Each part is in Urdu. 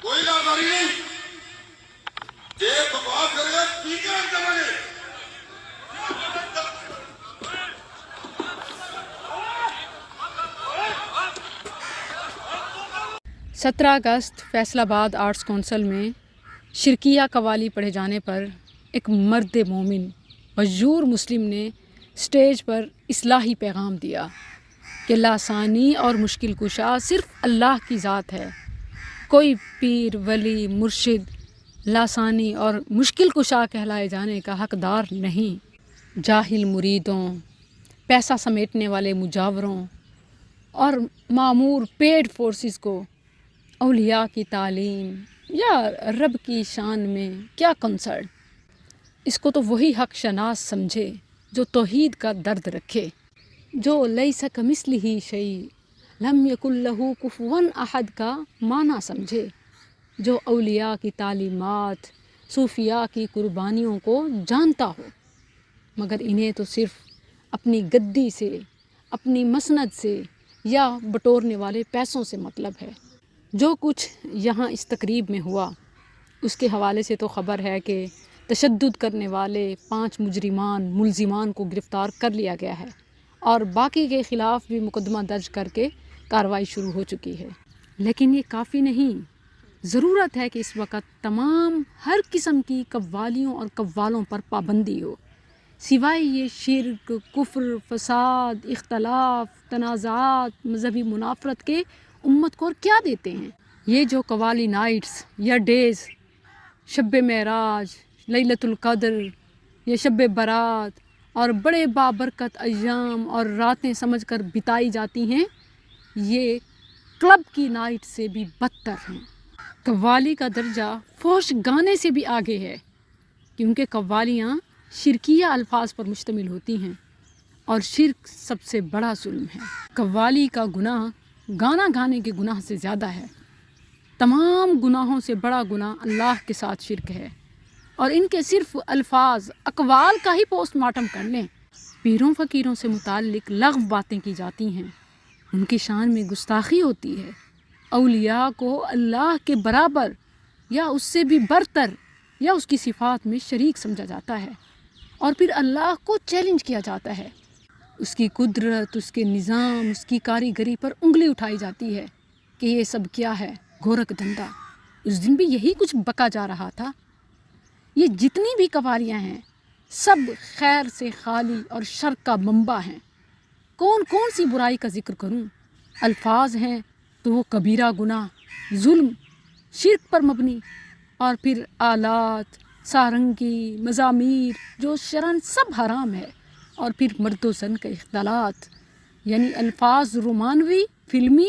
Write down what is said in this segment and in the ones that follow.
کوئی لازاری نہیں جے بکواس کرے گا ٹھیک ہے کریں گے. سترہ اگست فیصل آباد آرٹس کونسل میں شرکیہ قوالی پڑھے جانے پر ایک مرد مومن مجبور مسلم نے اسٹیج پر اصلاحی پیغام دیا کہ لاسانی اور مشکل کشا صرف اللہ کی ذات ہے. کوئی پیر ولی مرشد لاسانی اور مشکل کشا کہلائے جانے کا حقدار نہیں. جاہل مریدوں، پیسہ سمیٹنے والے مجاوروں اور معمور پیڈ فورسز کو اولیاء کی تعلیم یا رب کی شان میں کیا کنسرن. اس کو تو وہی حق شناس سمجھے جو توحید کا درد رکھے، جو لیس کمثلہ شیء لم یکن لہ کفوا احد کا معنی سمجھے، جو اولیاء کی تعلیمات، صوفیاء کی قربانیوں کو جانتا ہو، مگر انہیں تو صرف اپنی گدی سے، اپنی مسند سے یا بٹورنے والے پیسوں سے مطلب ہے. جو کچھ یہاں اس تقریب میں ہوا اس کے حوالے سے تو خبر ہے کہ تشدد کرنے والے 5 ملزمان کو گرفتار کر لیا گیا ہے اور باقی کے خلاف بھی مقدمہ درج کر کے کارروائی شروع ہو چکی ہے. لیکن یہ کافی نہیں. ضرورت ہے کہ اس وقت تمام ہر قسم کی قوالیوں اور قوالوں پر پابندی ہو، سوائے یہ شرک، کفر، فساد، اختلاف، تنازعات، مذہبی منافرت کے امت کو اور کیا دیتے ہیں. یہ جو قوالی نائٹس یا ڈیز، شب معراج، لیلۃ القدر یا شب برات اور بڑے بابرکت ایام اور راتیں سمجھ کر بتائی جاتی ہیں، یہ کلب کی نائٹ سے بھی بدتر ہیں. قوالی کا درجہ فحش گانے سے بھی آگے ہے، کیونکہ قوالیاں شرکیہ الفاظ پر مشتمل ہوتی ہیں اور شرک سب سے بڑا ظلم ہے. قوالی کا گناہ گانا گانے کے گناہ سے زیادہ ہے. تمام گناہوں سے بڑا گناہ اللہ کے ساتھ شرک ہے، اور ان کے صرف الفاظ، اقوال کا ہی پوسٹ مارٹم کر لیں. پیروں فقیروں سے متعلق لغو باتیں کی جاتی ہیں، ان کی شان میں گستاخی ہوتی ہے. اولیاء کو اللہ کے برابر یا اس سے بھی برتر یا اس کی صفات میں شریک سمجھا جاتا ہے، اور پھر اللہ کو چیلنج کیا جاتا ہے. اس کی قدرت، اس کے نظام، اس کی کاریگری پر انگلی اٹھائی جاتی ہے کہ یہ سب کیا ہے، گورکھ دھندا. اس دن بھی یہی کچھ بکا جا رہا تھا. یہ جتنی بھی قوالیاں ہیں سب خیر سے خالی اور شر کا منبع ہیں. کون کون سی برائی کا ذکر کروں. الفاظ ہیں تو وہ کبیرہ گناہ، ظلم، شرک پر مبنی، اور پھر آلات، سارنگی، مزامیر جو شرعاً سب حرام ہے، اور پھر مرد و زن کے اختلاط، یعنی الفاظ رومانوی، فلمی،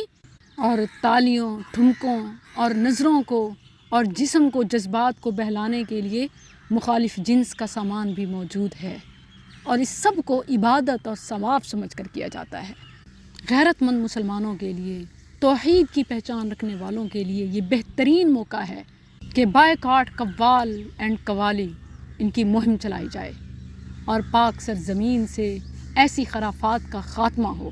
اور تالیوں، ٹھمکوں اور نظروں کو اور جسم کو، جذبات کو بہلانے کے لیے مخالف جنس کا سامان بھی موجود ہے، اور اس سب کو عبادت اور ثواب سمجھ کر کیا جاتا ہے. غیرت مند مسلمانوں کے لیے، توحید کی پہچان رکھنے والوں کے لیے یہ بہترین موقع ہے کہ بائیکاٹ قوال اینڈ قوالی، ان کی مہم چلائی جائے اور پاک سرزمین سے ایسی خرافات کا خاتمہ ہو.